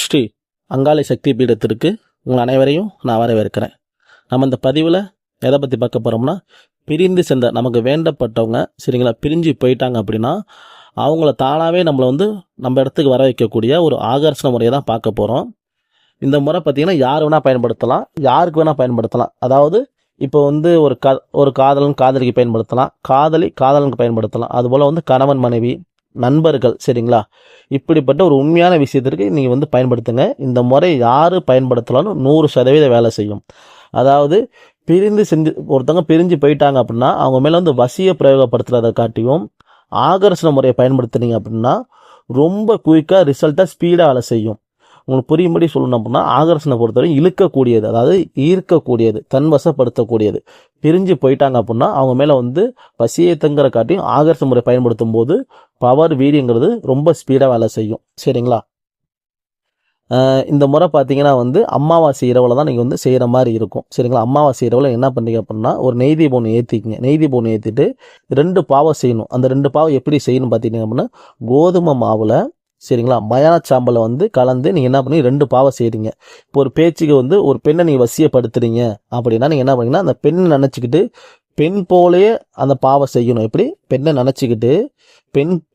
ஸ்ரீ அங்காளி சக்தி பீடத்திற்கு உங்கள் அனைவரையும் நான் வரவேற்கிறேன். நம்ம இந்த பதிவில் எதை பற்றி பார்க்க போகிறோம்னா, பிரிந்து சென்ற நமக்கு வேண்டப்பட்டவங்க சரிங்களா பிரிஞ்சு போயிட்டாங்க அப்படின்னா அவங்கள தானாகவே நம்மளை நம்ம இடத்துக்கு வர வைக்கக்கூடிய ஒரு ஆகர்ஷண முறையை தான் பார்க்க போகிறோம். இந்த முறை பார்த்திங்கன்னா யார் வேணால் பயன்படுத்தலாம், யாருக்கு வேணால் பயன்படுத்தலாம். அதாவது இப்போ ஒரு காதலன் காதலிக்கு பயன்படுத்தலாம், காதலி காதலனுக்கு பயன்படுத்தலாம். அதுபோல் கணவன் மனைவி நண்பர்கள் சரிங்களா, இப்படிப்பட்ட ஒரு உண்மையான விஷயத்திற்கு நீங்கள் பயன்படுத்துங்க. இந்த முறை யார் பயன்படுத்தலாம்னு 100% வேலை செய்யும். அதாவது ஒருத்தவங்க பிரிஞ்சு போயிட்டாங்க அப்படின்னா அவங்க மேலே வசிய பிரயோகப்படுத்துறதை காட்டியும் ஆகர்ஷண முறையை பயன்படுத்துனீங்க அப்படின்னா ரொம்ப குயிக்காக ரிசல்ட்டாக ஸ்பீடாக வேலை செய்யும். உங்களுக்கு புரியும்படி சொல்லணும் அப்படின்னா, ஆகர்ஷணை பொறுத்தவரை இழுக்கக்கூடியது, அதாவது ஈர்க்கக்கூடியது, தன்வசப்படுத்தக்கூடியது. பிரிஞ்சு போயிட்டாங்க அப்படின்னா அவங்க மேலே வசியத்தங்கிற காட்டியும் ஆகர்ஷண முறை பயன்படுத்தும் போது பவர் வீரியங்கிறது ரொம்ப ஸ்பீடாக வேலை செய்யும் சரிங்களா. இந்த முறை பார்த்தீங்கன்னா அமாவாசை இரவில் தான் நீங்கள் செய்கிற மாதிரி இருக்கும் சரிங்களா. அமாவாசை இரவில் என்ன பண்ணுறீங்க அப்படின்னா, ஒரு நெய் தீபம் ஏற்றிக்கிங்க. நெய் தீபம் ஏற்றிட்டு 2 பாவம் செய்யணும். அந்த 2 பாவம் எப்படி செய்யணும் பார்த்தீங்க அப்படின்னா, கோதுமை மாவில் சரிங்களா மயான சாம்பலை கலந்து நீங்கள் என்ன பண்ணி 2 பாவம் செய்கிறீங்க. இப்போ ஒரு பேச்சுக்கு ஒரு பெண்ணை நீங்கள் வசியப்படுத்துறீங்க அப்படின்னா நீங்கள் என்ன பண்ணீங்கன்னா, அந்த பெண்ணை நினச்சிக்கிட்டு பெண் போலேயே அந்த பாவம் செய்யணும். எப்படி பெண்ணை நினச்சிக்கிட்டு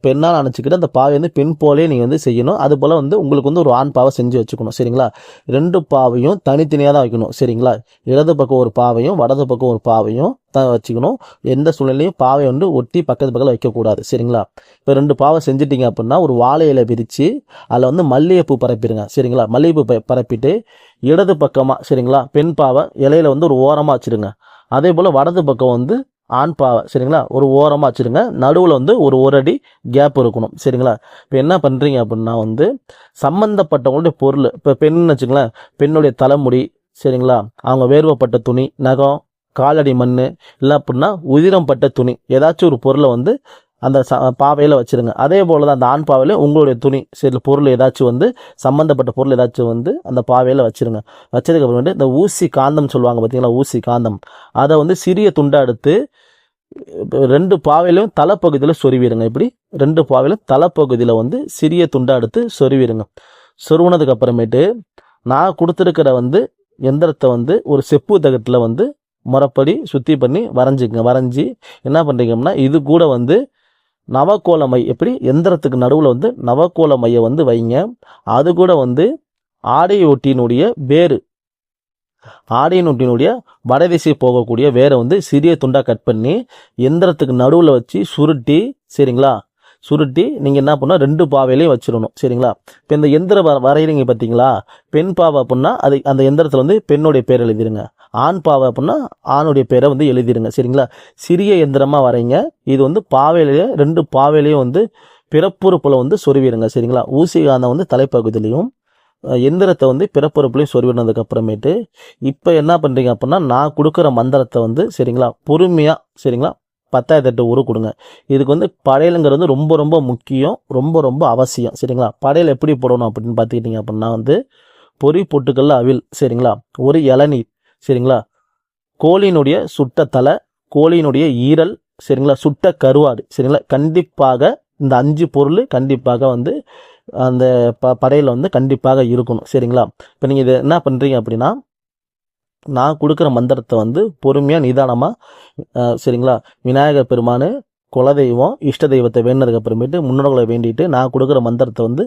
பெண்ணால் நினச்சிக்கிட்டு அந்த பாவை பெண் போலே நீங்கள் செய்யணும். அது போல் உங்களுக்கு ஒரு ஆண் பாவை செஞ்சு வச்சுக்கணும் சரிங்களா. 2 பாவையும் தனித்தனியாக தான் வைக்கணும் சரிங்களா. இடது பக்கம் ஒரு பாவையும் வடது பக்கம் ஒரு பாவையும் தான் வச்சுக்கணும். எந்த சூழ்நிலையும் பாவை ஒட்டி பக்கத்தில் வைக்கக்கூடாது சரிங்களா. இப்போ 2 பாவை செஞ்சிட்டிங்க அப்படின்னா ஒரு வாழை இலை பிரித்து அதில் மல்லிகைப்பூ பரப்பிடுங்க சரிங்களா. மல்லிகைப்பூ பரப்பிட்டு இடது பக்கமாக சரிங்களா பெண் பாவை இலையில ஒரு ஓரமாக வச்சுருங்க. அதே போல் வடது பக்கம் ஆண் பாவை சரிங்களா ஒரு ஓரமாக வச்சுருங்க. நடுவில் ஒரு அடி கேப் இருக்கணும் சரிங்களா. இப்போ என்ன பண்ணுறீங்க அப்படின்னா சம்மந்தப்பட்டவங்களுடைய பொருள், இப்போ பெண்ணுன்னு வச்சுங்களேன், பெண்ணுடைய தலைமுடி சரிங்களா, அவங்க வேர்வப்பட்ட துணி, நகம், காலடி மண், இல்லை அப்படின்னா உதிரம் பட்ட துணி, ஏதாச்சும் ஒரு பொருளை அந்த பாவையில் வச்சுருங்க. அதே போல் தான் அந்த ஆண் பாவையில் உங்களுடைய துணி சரி பொருள் ஏதாச்சும் சம்மந்தப்பட்ட பொருள் ஏதாச்சும் அந்த பாவையில் வச்சுருங்க. வச்சதுக்கப்புறம் இந்த ஊசி காந்தம் சொல்லுவாங்க பார்த்தீங்களா, ஊசி காந்தம், அதை சிறிய துண்டாக எடுத்து 2 பாவையிலையும் தலைப்பகுதியில் சொருவிடுங்க. இப்படி 2 பாவையிலும் தலைப்பகுதியில் சிறிய துண்டாக எடுத்து சொருவிடுங்க. சொருவினதுக்கு அப்புறமேட்டு நான் கொடுத்துருக்கிற எந்திரத்தை ஒரு செப்பு தகட்டில் முறைப்படி சுத்தி பண்ணி வரைஞ்சிக்கங்க. வரைஞ்சி என்ன பண்ணுறீங்கன்னா, இது கூட நவக்கோல மை, எப்படி எந்திரத்துக்கு நடுவில் நவக்கோல மையை வைங்க. அது கூட ஆடைய ஒட்டியினுடைய வேறு, ஆடையினுடைய வடதிசை போகக்கூடிய வேரை சிறிய துண்டாக கட் பண்ணி எந்திரத்துக்கு நடுவில் வச்சு சுருட்டி சரிங்களா. சுருட்டி நீங்கள் என்ன பண்ணால் 2 பாவையிலையும் வச்சிடணும் சரிங்களா. இப்போ இந்த எந்திரம் வரைகிறீங்க பார்த்தீங்களா, பெண் பாவை அப்படின்னா அது அந்த எந்திரத்தில் பெண்ணுடைய பேர் எழுதிடுங்க. ஆண் பாவை அப்படின்னா ஆணுடைய பேரை எழுதிடுங்க சரிங்களா. சிறிய எந்திரமாக வரைங்க. இது பாவையிலேயே 2 பாவையிலையும் பிறப்புறுப்பில் சொருவிடுங்க சரிங்களா. ஊசி காந்தம் தலைப்பகுதியிலையும் எந்திரத்தை பிறப்புறுப்புலையும் சொருவினதுக்கு அப்புறமேட்டு இப்போ என்ன பண்ணுறீங்க அப்படின்னா, நான் கொடுக்குற மந்திரத்தை சரிங்களா பொறுமையாக சரிங்களா 10,008 உரு கொடுங்க. இதுக்கு படையலுங்கிறது ரொம்ப ரொம்ப முக்கியம், ரொம்ப ரொம்ப அவசியம் சரிங்களா. படையல் எப்படி போடணும் அப்படின்னு பார்த்துக்கிட்டிங்க அப்படின்னா பொறி பொட்டுக்கல்ல அவில் சரிங்களா, ஒரு இளநீர் சரிங்களா, கோழியினுடைய சுட்ட தலை, கோழியினுடைய ஈரல் சரிங்களா, சுட்ட கருவாடு சரிங்களா. கண்டிப்பாக இந்த 5 பொருள் கண்டிப்பாக அந்த படையில் கண்டிப்பாக இருக்கணும் சரிங்களா. இப்போ நீங்கள் இதை என்ன பண்ணுறீங்க அப்படின்னா, நான் கொடுக்குற மந்திரத்தை பொறுமையாக நிதானமாக சரிங்களா, விநாயகர் பெருமானு, குலதெய்வம், இஷ்ட தெய்வத்தை வேண்டினதுக்கு அப்புறமேட்டு முன்னோர்களை வேண்டிட்டு நான் கொடுக்குற மந்திரத்தை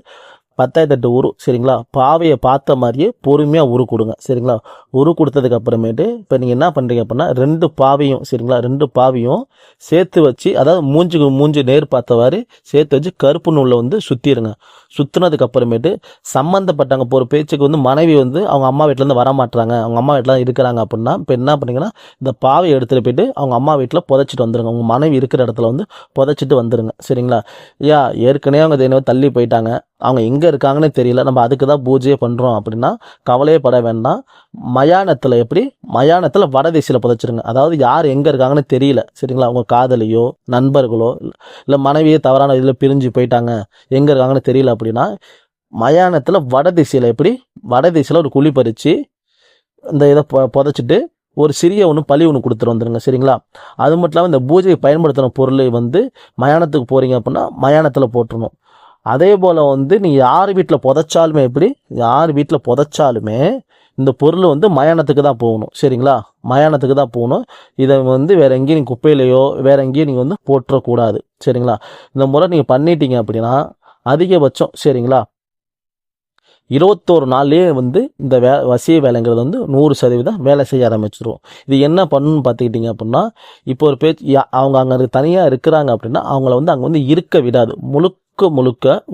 10,008 உரு சரிங்களா. பாவையை பார்த்த மாதிரியே பொறுமையாக உரு கொடுங்க சரிங்களா. உரு கொடுத்ததுக்கு அப்புறமேட்டு இப்போ நீங்கள் என்ன பண்ணுறீங்க அப்படின்னா, 2 பாவையும் சரிங்களா 2 பாவையும் சேர்த்து வச்சு, அதாவது மூஞ்சுக்கு மூஞ்சி நேர் பார்த்தவாறு சேர்த்து வச்சு கருப்பு நூலில் சுற்றிடுங்க. சுற்றினதுக்கு அப்புறமேட்டு சம்மந்தப்பட்டாங்க இப்போ ஒரு பேச்சுக்கு மனைவி அவங்க அம்மா வீட்டிலேருந்து வரமாட்டாங்க, அவங்க அம்மா வீட்டில் இருக்கிறாங்க அப்படின்னா இப்போ என்ன பண்ணீங்கன்னா, இந்த பாவையை எடுத்துகிட்டு போயிட்டு அவங்க அம்மா வீட்டில் புதைச்சிட்டு வந்துடுங்க. உங்கள் மனைவி இருக்கிற இடத்துல புதைச்சிட்டு வந்துடுங்க சரிங்களா. ஏற்கனவே அவங்க தினம் தள்ளி போயிட்டாங்க, அவங்க எங்கே இருக்காங்கன்னே தெரியல, நம்ம அதுக்கு தான் பூஜையே பண்ணுறோம் அப்படின்னா கவலையே பட வேண்டாம். மயானத்தில் எப்படி மயானத்தில் வடதிசையில் புதைச்சிருங்க. அதாவது யார் எங்கே இருக்காங்கன்னு தெரியல சரிங்களா. அவங்க காதலியோ நண்பர்களோ இல்லை மனைவியே தவறான இதில் பிரிஞ்சு போயிட்டாங்க, எங்கே இருக்காங்கன்னு தெரியல அப்படின்னா மயானத்தில் வடதிசையில் எப்படி வடதிசையில் ஒரு குழி பறித்து இந்த இதை புதைச்சிட்டு ஒரு சிறிய பழி கொடுத்துட்டு வந்துடுங்க சரிங்களா. அது மட்டும் இல்லாமல் இந்த பூஜையை பயன்படுத்தின பொருளை மயானத்துக்கு போகிறீங்க அப்படின்னா மயானத்தில் போட்டுருணும். அதே போல் வந்து நீங்கள் யார் வீட்டில் புதைச்சாலுமே யார் வீட்டில் புதைச்சாலுமே இந்த பொருள் வந்து மயானத்துக்கு தான் போகணும். சரிங்களா, மயானத்துக்கு தான் போகணும். இதை வந்து வேற எங்கேயும் நீங்கள் குப்பையிலையோ வேற எங்கேயும் நீங்கள் வந்து போட்டுறக்கூடாது. சரிங்களா, இந்த முறை நீங்கள் பண்ணிட்டீங்க அப்படின்னா அதிகபட்சம் சரிங்களா 21 நாள்லேயே வந்து இந்த வசிய வேலைங்கிறது வந்து 100% வேலை செய்ய ஆரம்பிச்சிடும். இது என்ன பண்ணணும்னு பார்த்துக்கிட்டிங்க அப்படின்னா, இப்போ ஒரு அவங்க அங்கே தனியாக இருக்கிறாங்க அப்படின்னா அவங்கள வந்து அங்கே வந்து இருக்க விடாது. முழுக்க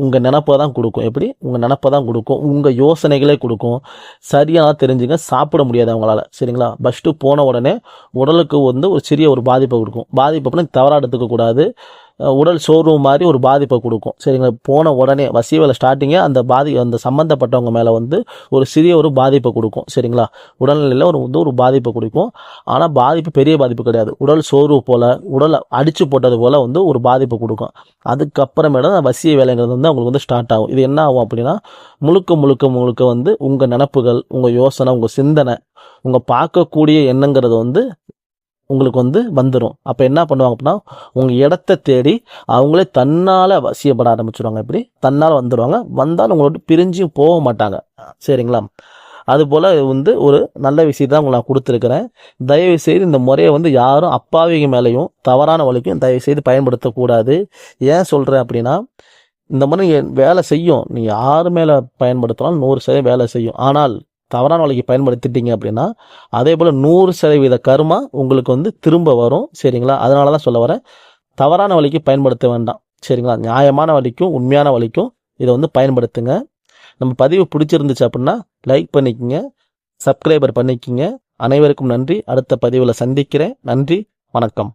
உங்கள் நினப்பை தான் கொடுக்கும். உங்கள் நினப்பை தான் கொடுக்கும், உங்கள் யோசனைகளே கொடுக்கும். சரியாக தெரிஞ்சுங்க, சாப்பிட முடியாது அவங்களால. சரிங்களா, ஃபஸ்ட்டு போன உடனே உடலுக்கு வந்து ஒரு சிறிய ஒரு பாதிப்பை கொடுக்கும். பாதிப்பு அப்படின்னா தவறாக எடுத்துக்கக்கூடாது. உடல் சோர்வு மாதிரி ஒரு பாதிப்பை கொடுக்கும். சரிங்களா, போன உடனே வசிய வேலை ஸ்டார்டிங்கே அந்த சம்மந்தப்பட்டவங்க மேலே வந்து ஒரு சிறிய ஒரு பாதிப்பை கொடுக்கும். சரிங்களா, உடல்நிலையில் ஒரு பாதிப்பை கொடுக்கும். ஆனால் பாதிப்பு பெரிய பாதிப்பு கிடையாது. உடல் சோர்வு போல், உடலை அடித்து போட்டது போல் வந்து ஒரு பாதிப்பை கொடுக்கும். அதுக்கப்புறமேல வசிய வேலைங்கிறது வந்து அவங்களுக்கு வந்து ஸ்டார்ட் ஆகும். இது என்ன ஆகும் அப்படின்னா முழுக்க வந்து உங்கள் நினப்புகள், உங்கள் யோசனை, உங்கள் சிந்தனை, உங்கள் பார்க்கக்கூடிய எண்ணங்கிறது வந்து உங்களுக்கு வந்து வந்துடும். அப்போ என்ன பண்ணுவாங்க அப்படின்னா உங்கள் இடத்த தேடி அவங்களே தன்னால் வசியப்பட ஆரம்பிச்சுடுவாங்க. தன்னால் வந்துடுவாங்க. வந்தாலும் உங்களோட பிரிஞ்சும் போக மாட்டாங்க. சரிங்களா, அதுபோல் வந்து ஒரு நல்ல விஷயத்தை உங்களை நான் கொடுத்துருக்கிறேன். தயவுசெய்து இந்த முறையை வந்து யாரும் அப்பாவிங்க மேலேயும் தவறான வழிக்கும் தயவுசெய்து பயன்படுத்தக்கூடாது. ஏன் சொல்கிறேன் அப்படின்னா இந்த மாதிரி வேலை செய்யும். நீ யார் மேலே பயன்படுத்தினாலும் 100% வேலை செய்யும். ஆனால் தவறான வழிக்கு பயன்படுத்திட்டீங்க அப்படின்னா அதே போல் 100% கர்மா உங்களுக்கு வந்து திரும்ப வரும். சரிங்களா, அதனால தான் சொல்ல வரேன், தவறான வழிக்கு பயன்படுத்த வேண்டாம். சரிங்களா, நியாயமான வழிக்கும் உண்மையான வழிக்கும் இதை வந்து பயன்படுத்துங்க. நம்ம பதிவு பிடிச்சிருந்துச்சு அப்படின்னா லைக் பண்ணிக்கங்க, சப்ஸ்கிரைபர் பண்ணிக்கங்க. அனைவருக்கும் நன்றி. அடுத்த பதிவில் சந்திக்கிறேன். நன்றி, வணக்கம்.